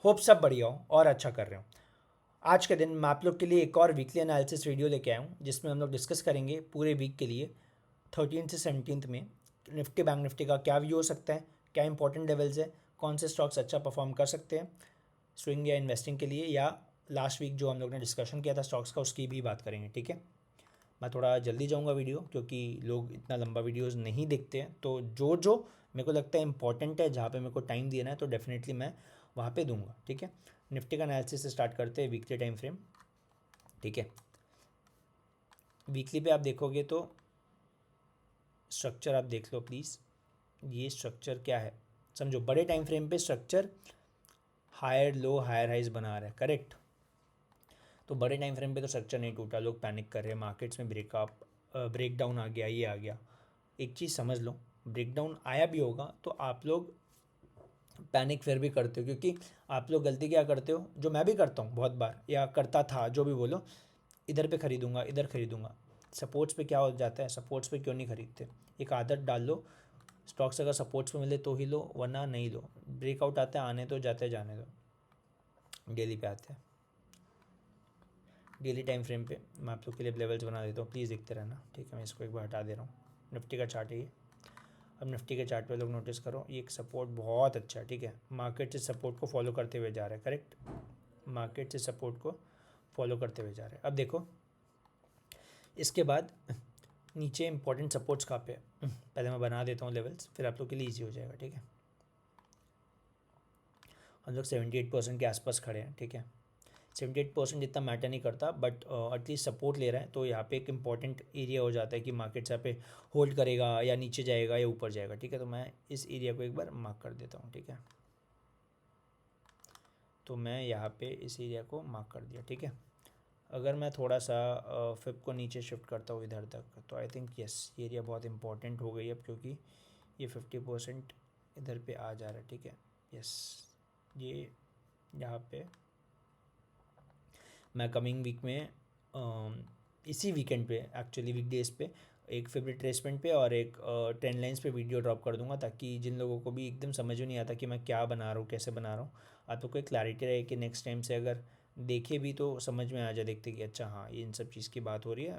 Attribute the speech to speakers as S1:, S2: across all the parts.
S1: Hope सब बढ़िया हो और अच्छा कर रहे हो। आज के दिन मैं आप लोग के लिए एक और वीकली एनालिसिस वीडियो लेके आया हूँ जिसमें हम लोग डिस्कस करेंगे पूरे वीक के लिए 13 से 17 में निफ्टी बैंक निफ्टी का क्या व्यू हो सकता है, क्या इंपॉर्टेंट लेवल्स है, कौन से स्टॉक्स अच्छा परफॉर्म कर सकते हैं स्विंग या इन्वेस्टिंग के लिए, या लास्ट वीक जो हम लोग ने डिस्कशन किया था स्टॉक्स का उसकी भी बात करेंगे। ठीक है, मैं थोड़ा जल्दी जाऊंगा वीडियो क्योंकि लोग इतना लंबा वीडियोस नहीं देखते हैं, तो जो जो मेरे को लगता है इंपॉर्टेंट है, जहाँ पे मेरे को टाइम देना है तो डेफिनेटली मैं वहाँ पे दूंगा। ठीक है, निफ्टी का एनालिसिस से स्टार्ट करते हैं वीकली टाइम फ्रेम। ठीक है, वीकली पे आप देखोगे तो स्ट्रक्चर आप देख लो प्लीज़। ये स्ट्रक्चर क्या है समझो, बड़े टाइम फ्रेम पे structure higher low higher highs बना रहा है, करेक्ट। तो बड़े टाइम फ्रेम पे तो स्ट्रक्चर नहीं टूटा, लोग पैनिक कर रहे हैं, मार्केट्स में ब्रेकअप ब्रेक डाउन आ गया, ये आ गया। एक चीज़ समझ लो, ब्रेक डाउन आया भी होगा तो आप लोग पैनिक फिर भी करते हो, क्योंकि आप लोग गलती क्या करते हो, जो मैं भी करता हूँ बहुत बार या करता था, जो भी बोलो, इधर पे ख़रीदूंगा इधर ख़रीदूंगा। सपोर्ट्स पे क्या हो जाता है, सपोर्ट्स पे क्यों नहीं खरीदते। एक आदत डाल लो, स्टॉक्स अगर सपोर्ट्स पे मिले तो ही लो, वरना नहीं लो। ब्रेकआउट आते हैं, आने तो जाते जाने दो। डेली पे आते हैं, डेली टाइम फ्रेम पे मैं आप लोग के लिए लेवल्स बना देता हूँ, प्लीज़ देखते रहना। ठीक है, मैं इसको एक बार हटा दे रहा हूँ। निफ्टी का चार्ट है ये। अब निफ्टी के चार्ट पे लोग नोटिस करो, ये एक सपोर्ट बहुत अच्छा है। ठीक है, मार्केट से सपोर्ट को फॉलो करते हुए जा रहा है, करेक्ट। मार्केट से सपोर्ट को फॉलो करते हुए जा रहे हैं। अब देखो इसके बाद नीचे इंपॉर्टेंट सपोर्ट्स कहाँ पे है, पहले मैं बना देता हूँ लेवल्स, फिर आप लोग के लिए ईजी हो जाएगा। ठीक है, हम लोग 78% के आसपास खड़े हैं। ठीक है, 78% इतना मैटर नहीं करता, बट एटलीस्ट सपोर्ट ले रहा है, तो यहाँ पे एक इंपॉर्टेंट एरिया हो जाता है कि मार्केट यहाँ पे होल्ड करेगा या नीचे जाएगा या ऊपर जाएगा। ठीक है, तो मैं इस एरिया को एक बार मार्क कर देता हूँ। ठीक है, तो मैं यहाँ पे इस एरिया को मार्क कर दिया। ठीक है, अगर मैं थोड़ा सा फिप को नीचे शिफ्ट करता हूँ इधर तक, तो आई थिंक यस ये एरिया बहुत इंपॉर्टेंट हो गई अब, क्योंकि ये 50% इधर पे आ जा रहा है। ठीक है, यस ये यहाँ पे मैं कमिंग वीक में इसी वीकेंड पे, एक्चुअली वीकडेज़ पे, एक फेवरेट ट्रेसमेंट पे और एक ट्रेंड लाइंस पे वीडियो ड्रॉप कर दूंगा, ताकि जिन लोगों को भी एकदम समझ में नहीं आता कि मैं क्या बना रहा हूँ कैसे बना रहा हूँ, आप लोग को एक क्लैरिटी रहे कि नेक्स्ट टाइम से अगर देखे भी तो समझ में आ जाए, देखते कि अच्छा हाँ ये इन सब चीज़ की बात हो रही है,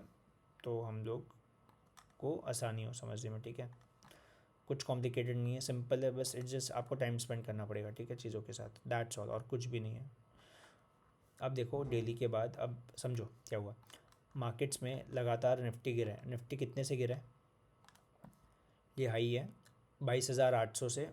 S1: तो हम लोग को आसानी हो समझने में। ठीक है, कुछ कॉम्प्लिकेटेड नहीं है, सिंपल है, बस इट्स जस्ट आपको टाइम स्पेंड करना पड़ेगा। ठीक है, चीज़ों के साथ, दैट्स ऑल, और कुछ भी नहीं है। अब देखो डेली के बाद, अब समझो क्या हुआ। मार्केट्स में लगातार निफ्टी गिरा है, निफ्टी कितने से गिरा है, ये हाई है 22,800 से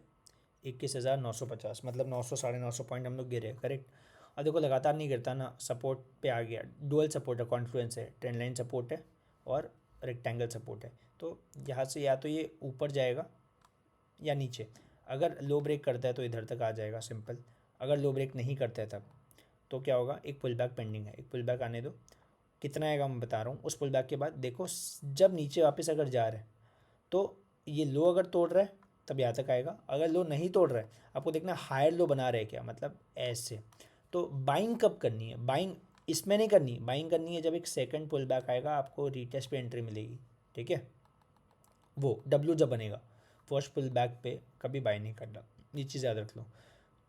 S1: 21,950, मतलब 900 950 पॉइंट हम लोग गिरे, करेक्ट। और देखो लगातार नहीं गिरता ना, सपोर्ट पे आ गया, डुअल सपोर्ट है, कॉन्फ्लुएंस है, ट्रेंड लाइन सपोर्ट है और रेक्टेंगल सपोर्ट है। तो यहाँ से या तो ये ऊपर जाएगा या नीचे। अगर लो ब्रेक करता है तो इधर तक आ जाएगा, सिंपल। अगर लो ब्रेक नहीं करता है तब तो क्या होगा, एक पुल बैक पेंडिंग है, एक पुल बैक आने दो। कितना आएगा मैं बता रहा हूँ, उस पुल बैक के बाद देखो जब नीचे वापस अगर जा रहा है तो ये लो अगर तोड़ रहा है तब यहाँ तक आएगा, अगर लो नहीं तोड़ रहा है, आपको देखना हायर लो बना रहे हैं क्या, मतलब ऐसे। तो बाइंग कब करनी है, बाइंग इसमें नहीं करनी, बाइंग करनी है जब एक सेकंड पुल बैक आएगा, आपको रीटेस्ट पे एंट्री मिलेगी। ठीक है, वो डब्ल्यू जब बनेगा, फर्स्ट पुल बैक पे कभी बाई नहीं करना, ये चीज़ याद रख लो।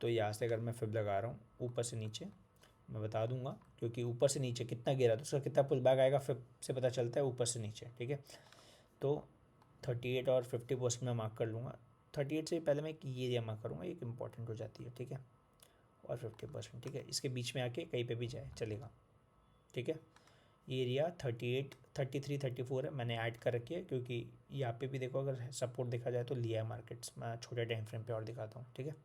S1: तो यहाँ से अगर मैं फिब लगा रहा हूँ ऊपर से नीचे, मैं बता दूंगा, क्योंकि ऊपर से नीचे कितना गिरा तो उसका कितना पुल बैक आएगा फिब से पता चलता है, ऊपर से नीचे। ठीक है, तो 38 और 50% में मार्क कर लूँगा। 38 से पहले मैं एक ये एरिया मार्क करूँगा, एक इंपॉर्टेंट हो जाती है। ठीक है, और 50%, ठीक है, इसके बीच में आके कहीं पे भी जाए चलेगा। ठीक है, ये एरिया 38 33 34 है, मैंने ऐड कर रखी है, क्योंकि यहाँ पे भी देखो अगर सपोर्ट देखा जाए तो लिया है मार्केट्स। मैं छोटे टाइम फ्रेम पे और दिखाता हूँ। ठीक है,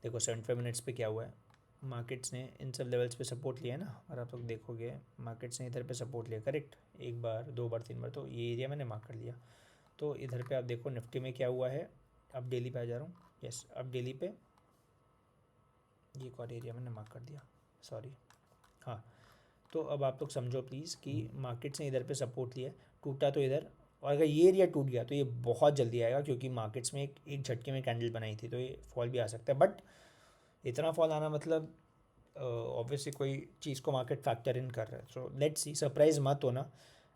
S1: देखो 75 मिनट्स पे क्या हुआ है, मार्केट्स ने इन सब लेवल्स पे सपोर्ट लिया है ना, और आप लोग देखोगे मार्केट्स ने इधर पे सपोर्ट लिया, करेक्ट, एक बार दो बार तीन बार, तो ये एरिया मैंने मार्क कर लिया। तो इधर पे आप देखो निफ्टी में क्या हुआ है, अब डेली पे आ जा रहा हूँ, यस अब डेली पे ये एक और एरिया मैंने मार्क कर दिया, सॉरी, हाँ। तो अब आप लोग समझो प्लीज़ कि मार्केट्स ने इधर पे सपोर्ट लिया, टूटा तो इधर, और अगर ये एरिया टूट गया तो ये बहुत जल्दी आएगा, क्योंकि मार्केट्स में एक झटके में कैंडल बनाई थी, तो ये फॉल भी आ सकता है। बट इतना फॉल आना मतलब ऑब्वियसली कोई चीज़ को मार्केट फैक्टर इन कर रहा है, सो लेट्स सी, सरप्राइज मत होना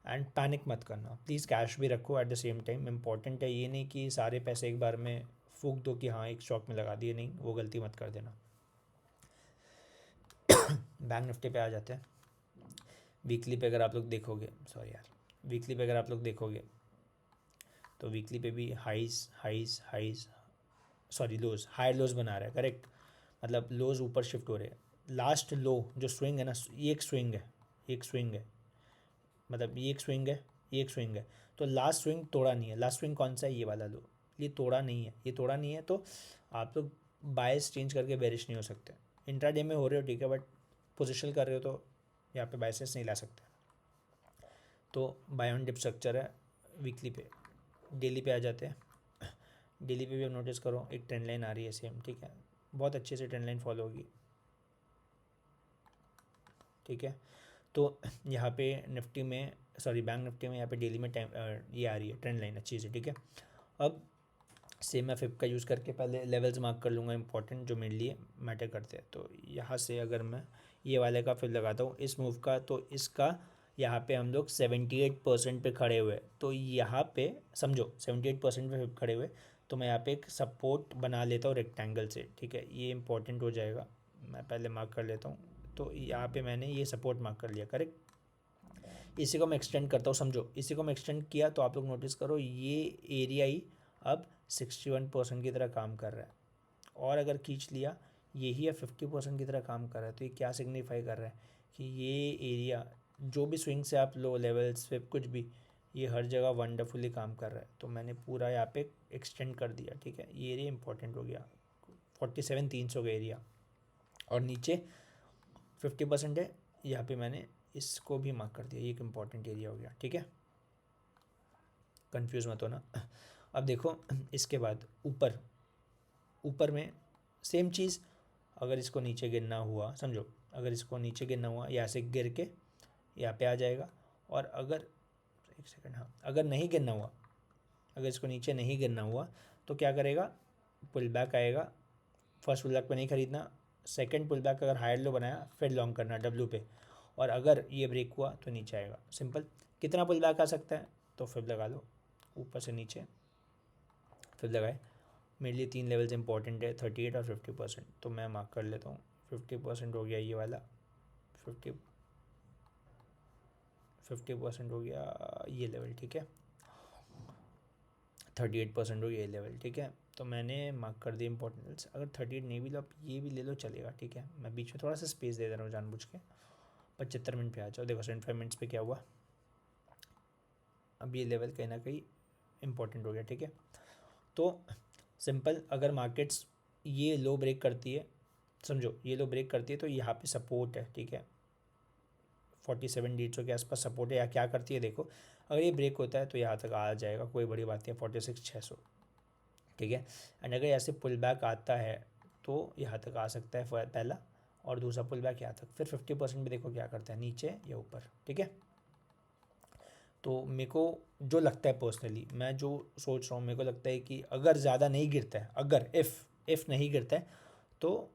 S1: एंड पैनिक मत करना प्लीज़, कैश भी रखो at the same time, important है। ये नहीं कि सारे पैसे एक बार में फूक दो कि हाँ एक स्टॉक में लगा दिए, नहीं, वो गलती मत कर देना। बैंक निफ्टी पे आ जाते हैं। वीकली पे अगर आप लोग देखोगे, सॉरी यार, वीकली पे अगर आप लोग देखोगे तो वीकली पे भी हाइज हाइज हाइज, सॉरी लोज, हायर लोज बना रहा है, करेक्ट, मतलब लोज ऊपर शिफ्ट हो रहे हैं। लास्ट लो जो स्विंग है ना, ये एक स्विंग है, एक स्विंग है, मतलब ये एक स्विंग है, ये एक स्विंग है, तो लास्ट स्विंग तोड़ा नहीं है। लास्ट स्विंग कौन सा है, ये वाला लो, ये तोड़ा नहीं है, ये तोड़ा नहीं है, तो आप लोग बायस चेंज करके बेरिश नहीं हो सकते। इंट्राडे में हो रहे हो ठीक है, बट पोजिशन कर रहे हो तो यहाँ पे बायसेस नहीं ला सकते। तो बाय ऑन डिप स्ट्रक्चर है वीकली पे। डेली पे आ जाते हैं। डेली पे भी आप नोटिस करो एक ट्रेंड लाइन आ रही है सेम, ठीक है, बहुत अच्छे से ट्रेंड लाइन फॉलो होगी, ठीक है। तो यहाँ पे निफ्टी में, सॉरी बैंक निफ्टी में यहाँ पे डेली में टाइम ये आ रही है ट्रेंड लाइन अच्छी से, ठीक है। अब सेम मैं फिप का यूज़ करके पहले लेवल्स मार्क कर लूँगा इंपॉर्टेंट, जो मेरे लिए मैटर करते हैं। तो यहाँ से अगर मैं ये वाले का फिर लगाता हूँ इस मूव का, तो इसका यहाँ पे हम लोग 78% पे खड़े हुए, तो यहाँ पे समझो 78% पे खड़े हुए, तो मैं यहाँ पे एक सपोर्ट बना लेता हूँ रेक्टेंगल से, ठीक है, ये इंपॉर्टेंट हो जाएगा। मैं पहले मार्क कर लेता हूँ, तो यहाँ पे मैंने ये सपोर्ट मार्क कर लिया, करेक्ट। इसी को मैं एक्सटेंड करता हूँ, समझो इसी को मैं एक्सटेंड किया, तो आप लोग नोटिस करो ये एरिया ही अब 61% की तरह काम कर रहा है, और अगर खींच लिया यही है 50% की तरह काम कर रहा है। तो ये क्या सिग्निफाई कर रहा है कि ये एरिया जो भी स्विंग से आप लो लेवल्स पे कुछ भी, ये हर जगह वंडरफुली काम कर रहा है। तो मैंने पूरा यहाँ पे एक्सटेंड कर दिया, ठीक है, ये एरिया इंपॉर्टेंट हो गया 47,300 का एरिया, और नीचे 50% है, यहाँ पे मैंने इसको भी मार्क कर दिया, ये एक इम्पॉर्टेंट एरिया हो गया, ठीक है, कंफ्यूज मत होना। अब देखो इसके बाद ऊपर, ऊपर में सेम चीज़, अगर इसको नीचे गिरना हुआ, समझो अगर इसको नीचे गिरना हुआ यहाँ से गिर के यहाँ पे आ जाएगा, और अगर एक सेकंड, हाँ, अगर नहीं गिरना हुआ, अगर इसको नीचे नहीं गिरना हुआ तो क्या करेगा, पुल बैक आएगा। फर्स्ट पुल बैक पे नहीं खरीदना, सेकंड पुल बैक अगर हायर लो बनाया फिर लॉन्ग करना डब्ल्यू पे, और अगर ये ब्रेक हुआ तो नीचे आएगा, सिंपल। कितना पुल बैक आ सकता है, तो फिर लगा लो ऊपर से नीचे, फिर लगाए। मेरे लिए 3 लेवल्स इंपॉर्टेंट है, 38 और 50%, तो मैं मार्क कर लेता हूँ। 50% हो गया ये वाला, 50% हो गया ये लेवल, ठीक है, 38% हो गया ये लेवल, ठीक है। तो मैंने मार्क कर दिया इंपॉर्टेंस। अगर 38 नहीं भी लो आप ये भी ले लो चलेगा, ठीक है, मैं बीच में थोड़ा सा स्पेस दे रहा हूँ जानबूझ के। 75 मिनट पे आ जाओ, देखो 75 मिनट्स पे क्या हुआ, अब ये लेवल कहीं ना कहीं इंपॉर्टेंट हो गया, ठीक है। तो सिंपल, अगर मार्केट्स ये लो ब्रेक करती है, समझो ये लो ब्रेक करती है, तो यहाँ पे सपोर्ट है, ठीक है, 47,150 के आसपास सपोर्ट है, या क्या करती है देखो, अगर ये ब्रेक होता है तो यहाँ तक आ जाएगा, कोई बड़ी बात नहीं है, 46,600, ठीक है। एंड अगर ऐसे पुल बैक आता है तो यहाँ तक आ सकता है पहला, और दूसरा पुल बैक यहाँ तक, फिर 50% भी देखो क्या करता है, नीचे या ऊपर, ठीक है। तो मेरे को जो लगता है पर्सनली, मैं जो सोच रहा हूँ, मेरे को लगता है कि अगर ज़्यादा नहीं गिरता है, अगर इफ़ नहीं गिरता है, तो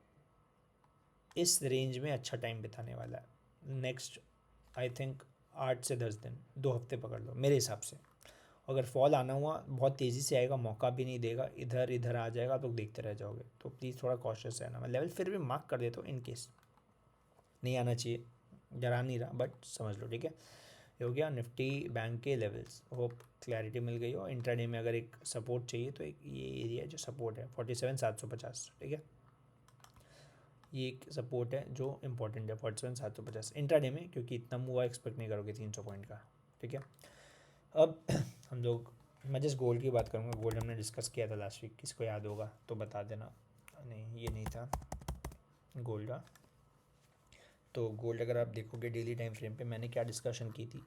S1: इस रेंज में अच्छा टाइम बिताने वाला है नेक्स्ट, आई थिंक 8 से 10 दिन, 2 हफ्ते पकड़ लो मेरे हिसाब से। अगर फॉल आना हुआ बहुत तेज़ी से आएगा, मौका भी नहीं देगा, इधर इधर आ जाएगा, आप लोग देखते रह जाओगे, तो प्लीज़ थोड़ा कॉशियस रहना। मैं लेवल फिर भी मार्क कर देता हूँ, इन केस नहीं आना चाहिए, डरा नहीं रहा, बट समझ लो, ठीक है। ये हो गया निफ्टी बैंक के लेवल्स, होप क्लैरिटी मिल गई हो। इंट्राडे में अगर एक सपोर्ट चाहिए तो एक ये एरिया जो सपोर्ट है 47,750, ठीक है, ये एक सपोर्ट है जो इंपॉर्टेंट है 47,750 इंट्राडे में, क्योंकि इतना मूव एक्सपेक्ट नहीं करोगे 300 पॉइंट का, ठीक है। अब हम लोग, मैं जस्ट गोल्ड की बात करूँगा, गोल्ड हमने डिस्कस किया था लास्ट वीक, किसको याद होगा तो बता देना। नहीं ये नहीं था गोल्ड का। तो गोल्ड अगर आप देखोगे डेली टाइम फ्रेम पे मैंने क्या डिस्कशन की थी,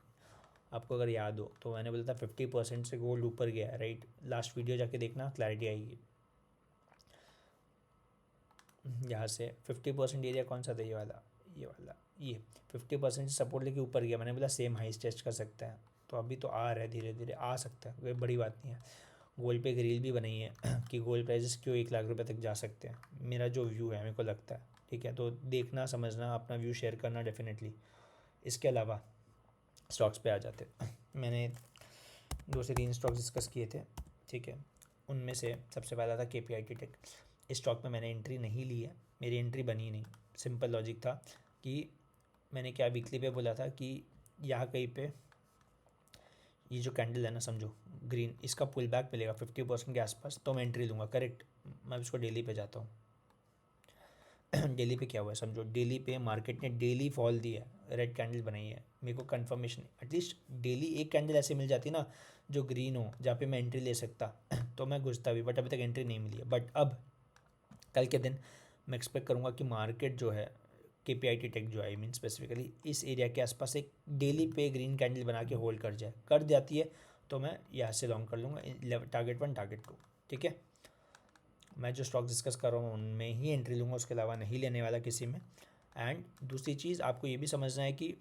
S1: आपको अगर याद हो तो मैंने बोला था 50% से गोल्ड ऊपर गया है, राइट। लास्ट वीडियो जाके देखना, क्लैरिटी आएगी। यहाँ से 50% एरिया कौन सा था, ये वाला, ये वाला, ये 50% सपोर्ट लेके ऊपर गया, मैंने बोला सेम हाइस टेस्ट कर सकता है, तो अभी तो आ रहा है, धीरे धीरे आ सकता है, कोई बड़ी बात नहीं है। गोल्ड पे एक रील भी बनाई है कि गोल्ड प्राइजेस क्यों 1 लाख रुपए तक जा सकते हैं, मेरा जो व्यू है मेरे को लगता है, ठीक है। तो देखना, समझना, अपना व्यू शेयर करना डेफिनेटली। इसके अलावा स्टॉक्स पे आ जाते मैंने 2 से 3 स्टॉक्स डिस्कस किए थे, ठीक है। उनमें से सबसे पहला था KPIT टेक। इस स्टॉक में मैंने एंट्री नहीं ली है, मेरी एंट्री बनी नहीं। सिंपल लॉजिक था कि मैंने क्या वीकली पे बोला था कि यहाँ कहीं पे ये जो कैंडल है ना, समझो ग्रीन, इसका पुल बैक मिलेगा 50% के आसपास तो मैं एंट्री लूँगा। करेक्ट, मैं इसको डेली पे जाता हूँ। डेली पे क्या हुआ है समझो, डेली पे मार्केट ने डेली फॉल दिया है, रेड कैंडल बनाई है, मेरे को कंफर्मेशन एटलीस्ट डेली एक कैंडल ऐसे मिल जाती ना जो ग्रीन हो, जहाँ पे मैं एंट्री ले सकता तो मैं घुसता भी, बट अभी तक एंट्री नहीं मिली है। बट अब कल के दिन मैं एक्सपेक्ट करूँगा कि मार्केट जो है KPIT टेक जो है, आई मीन स्पेसिफिकली इस एरिया के आसपास एक डेली पे ग्रीन कैंडल बना के होल्ड कर जाए, कर जाती है तो मैं यहाँ से लॉन्ग कर लूँगा टारगेट 1 टारगेट 2। ठीक है, मैं जो स्टॉक डिस्कस कर रहा हूँ उनमें ही एंट्री लूँगा, उसके अलावा नहीं लेने वाला किसी में। एंड दूसरी चीज़ आपको ये भी समझना है कि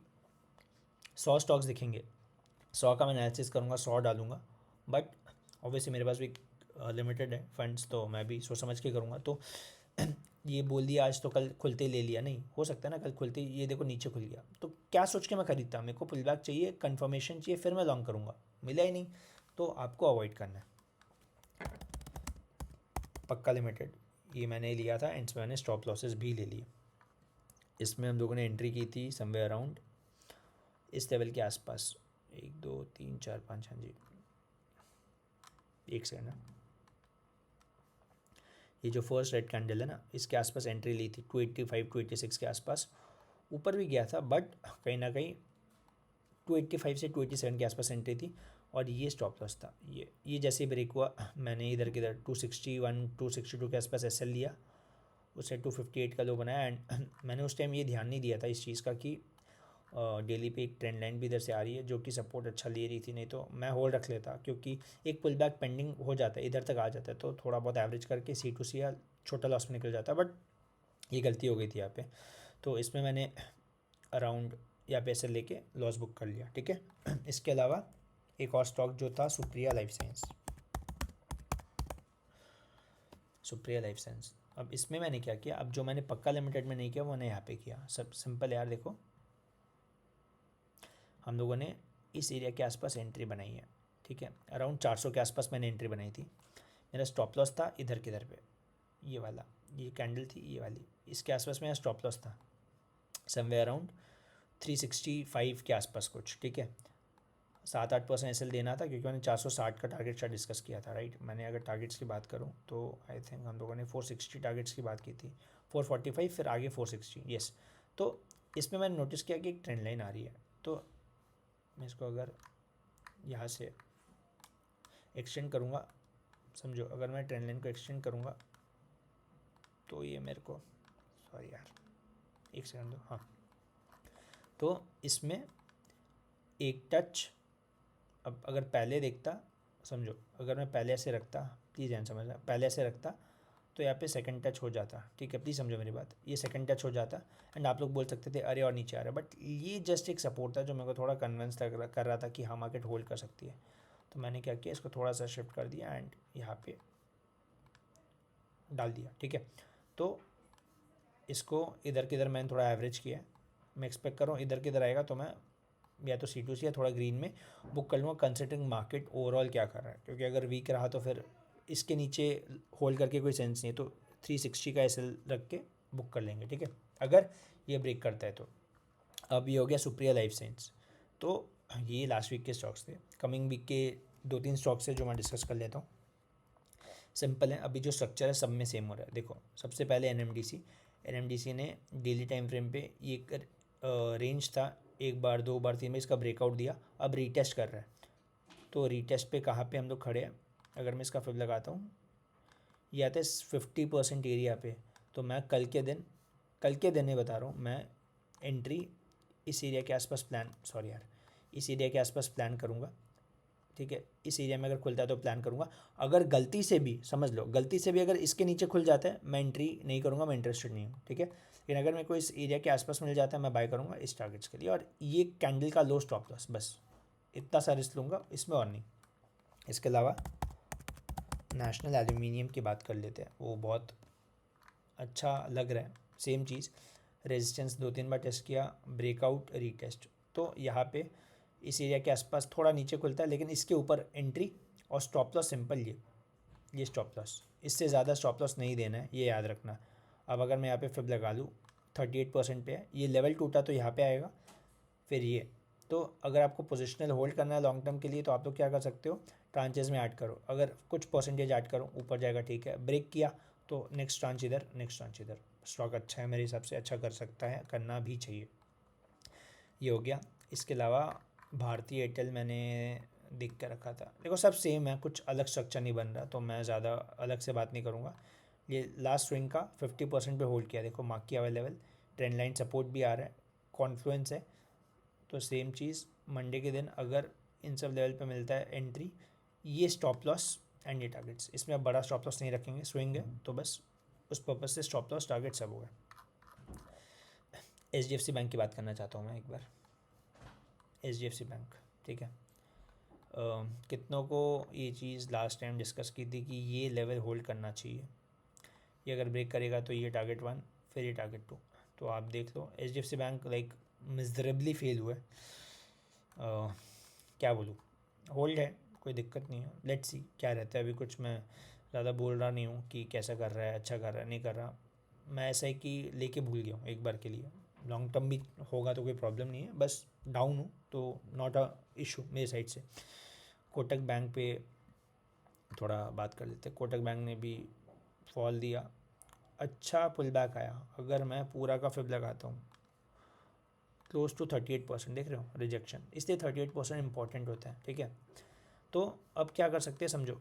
S1: 100 स्टॉक्स दिखेंगे, 100 का मैं एनालिसिस करूँगा, 100 डालूंगा, बट ऑब्वियसली मेरे पास भी लिमिटेड है फंड्स, तो मैं भी सोच समझ के करूँगा। तो ये बोल दिया आज तो कल खुलते ही ले लिया, नहीं हो सकता ना, कल खुलते ही ये देखो नीचे खुल गया, तो क्या सोच के मैं खरीदता, मेरे को पुल बैक चाहिए, कन्फर्मेशन चाहिए, फिर मैं लॉन्ग करूँगा, मिला ही नहीं तो आपको अवॉइड करना है। पक्का लिमिटेड ये मैंने लिया था एंड इसमें मैंने स्टॉप लॉसेस भी ले लिए। इसमें हम लोगों ने एंट्री की थी समवेयर अराउंड इस लेवल के आसपास, 1 2 3 4 5, हाँ जी एक सेकेंड, ये जो फर्स्ट रेड कैंडल है ना, इसके आसपास एंट्री ली थी 285 286 के आसपास, ऊपर भी गया था बट कहीं ना कहीं 285 से 287 के आसपास एंट्री थी, और ये स्टॉप लॉस था। ये जैसे ही ब्रेक हुआ मैंने इधर किधर 261 262 के आसपास SL लिया, उसे 258 का लो बनाया। एंड मैंने उस टाइम ये ध्यान नहीं दिया था इस चीज़ का कि डेली पे एक ट्रेंड लाइन भी इधर से आ रही है जो कि सपोर्ट अच्छा ले रही थी, नहीं तो मैं होल्ड रख लेता, क्योंकि एक पुल बैक पेंडिंग हो जाता है, इधर तक आ जाता है तो थोड़ा बहुत एवरेज करके C2C या छोटा लॉस में निकल जाता है। बट ये गलती हो गई थी यहाँ पे, तो इसमें मैंने अराउंड यहाँ पे ऐसे लेके लॉस बुक कर लिया। ठीक है, इसके अलावा एक और स्टॉक जो था Supriya life science. Supriya life science, अब इसमें मैंने क्या किया, अब जो मैंने पक्का लिमिटेड में नहीं किया वो मैंने यहाँ पे किया। सब सिंपल यार, देखो हम लोगों ने इस एरिया के आसपास एंट्री बनाई है। ठीक है, अराउंड 400 के आसपास मैंने एंट्री बनाई थी। मेरा स्टॉप लॉस था इधर किधर पे, ये वाला, ये कैंडल थी ये वाली, इसके आसपास मेरा स्टॉप लॉस था समवेयर अराउंड 365 के आसपास कुछ। ठीक है, 7-8% SL देना था क्योंकि मैंने 460 का टारगेट शायद डिस्कस किया था, राइट। मैंने अगर टारगेट्स की बात करूँ तो आई थिंक हम लोगों ने 460 टारगेट्स की बात की थी, 445 फिर आगे 460, यस। तो इसमें मैंने नोटिस किया कि एक ट्रेंड लाइन आ रही है, तो मैं इसको अगर यहाँ से एक्सटेंड करूँगा, समझो अगर मैं ट्रेंड लाइन को एक्सटेंड करूँगा तो ये मेरे को, सॉरी यार एक सेकंड दो, हाँ, तो इसमें एक टच, अब अगर पहले देखता, समझो अगर मैं पहले ऐसे रखता, प्लीज़ ध्यान समझना, पहले ऐसे रखता तो यहाँ पे सेकंड टच हो जाता। ठीक है, प्लीज़ समझो मेरी बात, ये सेकंड टच हो जाता एंड आप लोग बोल सकते थे अरे और नीचे आ रहा है, बट ये जस्ट एक सपोर्ट था जो मेरे को थोड़ा कन्विंस कर रहा था कि हाँ मार्केट होल्ड कर सकती है। तो मैंने क्या किया, इसको थोड़ा सा शिफ्ट कर दिया एंड यहाँ पे डाल दिया। ठीक है, तो इसको इधर किधर मैंने थोड़ा एवरेज किया, मैं एक्सपेक्ट कर रहा हूँ इधर किधर आएगा तो मैं या तो C2C या थोड़ा ग्रीन में बुक कर लूँगा, कंसिडरिंग मार्केट ओवरऑल क्या कर रहा है, क्योंकि अगर वीक रहा तो फिर इसके नीचे होल्ड करके कोई सेंस नहीं है, तो 360 का SL रख के बुक कर लेंगे। ठीक है, अगर ये ब्रेक करता है तो। अब ये हो गया सुप्रिया लाइफ साइंस। तो ये लास्ट वीक के स्टॉक्स थे, कमिंग वीक के 2-3 स्टॉक्स है जो मैं डिस्कस कर लेता हूँ। सिंपल है, अभी जो स्ट्रक्चर है सब में सेम हो रहा है। देखो सबसे पहले NMDC ने डेली टाइम फ्रेम पे ये एक रेंज था, 1 बार 2 बार 3 बार इसका ब्रेकआउट दिया, अब रीटेस्ट कर रहा है। तो रीटेस्ट पे कहाँ पे हम लोग खड़े हैं, अगर मैं इसका फिर लगाता हूँ, ये आता है 50% एरिया पे, तो मैं कल के दिन ही बता रहा हूँ, मैं एंट्री इस एरिया के आसपास प्लान, सॉरी यार, इस एरिया के आसपास प्लान करूँगा। ठीक है, इस एरिया में अगर खुलता है तो प्लान करूँगा, अगर गलती से भी, समझ लो गलती से भी अगर इसके नीचे खुल जाता है मैं एंट्री नहीं करूँगा, मैं इंटरेस्टेड नहीं हूँ। ठीक है, लेकिन अगर मेरे को इस एरिया के आसपास मिल जाता है मैं बाय करूँगा इस टारगेट्स के लिए, और ये कैंडल का लो स्टॉप लॉस, बस इतना सा रिस्क लूँगा इसमें और नहीं। इसके अलावा नेशनल एल्यूमिनियम की बात कर लेते हैं, वो बहुत अच्छा लग रहा है। सेम चीज़, रेजिस्टेंस 2-3 बार टेस्ट किया, ब्रेकआउट रीटेस्ट, तो यहाँ पे इस एरिया के आसपास थोड़ा नीचे खुलता है, लेकिन इसके ऊपर एंट्री और स्टॉप लॉस सिंपल ये ये स्टॉप लॉस, इससे ज़्यादा स्टॉप लॉस नहीं देना है, ये याद रखना। अब अगर मैं यहाँ पे फिब लगा लूँ 38% पे है, ये लेवल टूटा तो यहाँ पे आएगा, फिर ये। तो अगर आपको पोजिशनल होल्ड करना है लॉन्ग टर्म के लिए तो आप लोग क्या कर सकते हो, ट्रांचेस में ऐड करो, अगर कुछ परसेंटेज ऐड करो, ऊपर जाएगा ठीक है, ब्रेक किया तो नेक्स्ट ट्रांच इधर, नेक्स्ट ट्रांच इधर। स्टॉक अच्छा है मेरे हिसाब से, अच्छा कर सकता है, करना भी चाहिए। ये हो गया। इसके अलावा भारतीय एयरटेल मैंने देख के रखा था, देखो सब सेम है, कुछ अलग स्ट्रक्चर नहीं बन रहा, तो मैं ज़्यादा अलग से बात नहीं करूँगा। ये लास्ट स्विंग का 50% पे होल्ड किया, देखो मार्क किया हुआ लेवल, ट्रेंड लाइन सपोर्ट भी आ रहा है, कॉन्फ्लुएंस है। तो सेम चीज़ मंडे के दिन अगर इन सब लेवल पे मिलता है एंट्री, ये स्टॉप लॉस एंड ये टारगेट्स, इसमें अब बड़ा स्टॉप लॉस नहीं रखेंगे, स्विंग है तो बस उस पर्पज़ से स्टॉप लॉस टारगेट सब हो गए। HDFC बैंक की बात करना चाहता हूँ मैं एक बार। HDFC बैंक, ठीक है। कितनों को ये चीज़ लास्ट टाइम डिस्कस की थी कि ये लेवल होल्ड करना चाहिए, ये अगर ब्रेक करेगा तो ये टारगेट 1, फिर ये टारगेट 2। तो आप देख लो HDFC bank like miserably fail हुआ है, क्या बोलूँ, होल्ड है, कोई दिक्कत नहीं है, लेट्स सी क्या रहता है। अभी कुछ मैं ज़्यादा बोल रहा नहीं हूँ कि कैसा कर रहा है, अच्छा कर रहा है, नहीं कर रहा, मैं ऐसा है कि लेके भूल गया हूँ एक बार के लिए। लॉन्ग टर्म भी होगा तो कोई प्रॉब्लम नहीं है, बस डाउन हूँ तो नॉट अ इशू मेरे साइड से। कोटक बैंक पे थोड़ा बात कर लेते हैं। कोटक बैंक ने भी फॉल दिया, अच्छा पुल बैक आया। अगर मैं पूरा का फिब लगाता हूँ क्लोज टू 38%, देख रहे हो रिजेक्शन, इसलिए 38% इंपॉर्टेंट होता है, ठीक है। तो अब क्या कर सकते हैं समझो,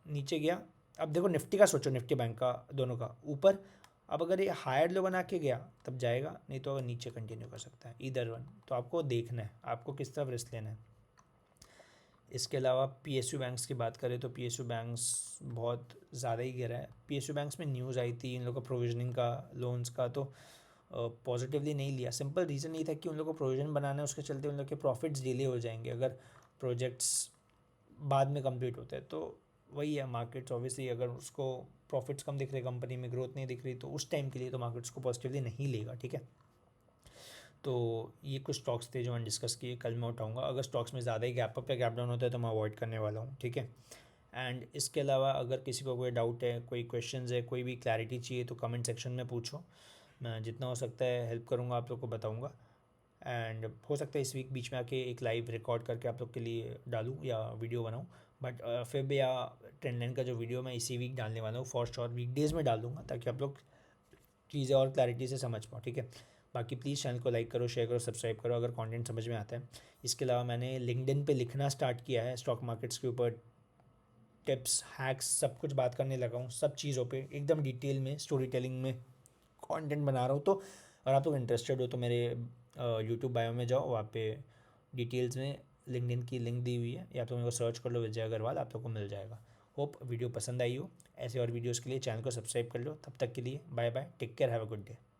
S1: नीचे गया, अब देखो निफ्टी का सोचो, निफ्टी बैंक का दोनों का ऊपर, अब अगर ये हायर लो बना के गया तब जाएगा, नहीं तो अगर नीचे कंटिन्यू कर सकता है, इधर वन। तो आपको देखना है आपको किस तरफ रिस्क लेना है। इसके अलावा PSU बैंक्स की बात करें तो PSU बैंक्स बहुत ज़्यादा ही गिरा है। PSU बैंक्स में न्यूज़ आई थी इन लोगों का प्रोविजनिंग का, लोन्स का, तो पॉजिटिवली नहीं लिया। सिंपल रीज़न ये था कि उन लोगों को प्रोविजन बनाना है, उसके चलते उन लोग के प्रॉफिट्स डिले हो जाएंगे अगर प्रोजेक्ट्स बाद में कंप्लीट होते हैं। तो वही है, मार्केट्स ऑब्वियसली अगर उसको प्रॉफिट्स कम दिख रहे, कंपनी में ग्रोथ नहीं दिख रही, तो उस टाइम के लिए तो मार्केट्स को पॉजिटिवली नहीं लेगा, ठीक है। तो ये कुछ स्टॉक्स थे जो मैंने डिस्कस किए, कल मैं उठाऊंगा। अगर स्टॉक्स में ज़्यादा ही गैप अप या गैप डाउन होता है तो मैं अवॉइड करने वाला हूँ, ठीक है। एंड इसके अलावा अगर किसी को कोई डाउट है, कोई क्वेश्चंस है, कोई भी क्लैरिटी चाहिए तो कमेंट सेक्शन में पूछो, मैं जितना हो सकता है हेल्प करूँगा, आप लोग को बताऊँगा। एंड हो सकता है इस वीक बीच में आके एक लाइव रिकॉर्ड करके आप लोग के लिए डालूँ या वीडियो बनाऊँ, बट फिर या ट्रेंड लाइन का जो वीडियो मैं इसी वीक डालने वाला हूँ, फॉर श्योर वीकडेज़ में डाल दूँगा ताकि आप लोग चीज़ें और क्लैरिटी से समझ पाओ, ठीक है। बाकी प्लीज़ चैनल को लाइक करो, शेयर करो, सब्सक्राइब करो अगर कंटेंट समझ में आता है। इसके अलावा मैंने लिंक्डइन पे लिखना स्टार्ट किया है स्टॉक मार्केट्स के ऊपर, टिप्स हैक्स सब कुछ बात करने लगा हूँ, सब चीज़ों पे एकदम डिटेल में स्टोरी टेलिंग में कंटेंट बना रहा हूँ। तो अगर आप लोग इंटरेस्टेड हो तो मेरे यूट्यूब बायो में जाओ, वहाँ पे डिटेल्स में लिंक्डइन की लिंक दी हुई है, या तो मेरे को सर्च कर लो विजय अग्रवाल, आप लोग को मिल जाएगा। होप वीडियो पसंद आई हो, ऐसे और वीडियोज़ के लिए चैनल को सब्सक्राइब कर लो। तब तक के लिए bye bye, take care, have a good day.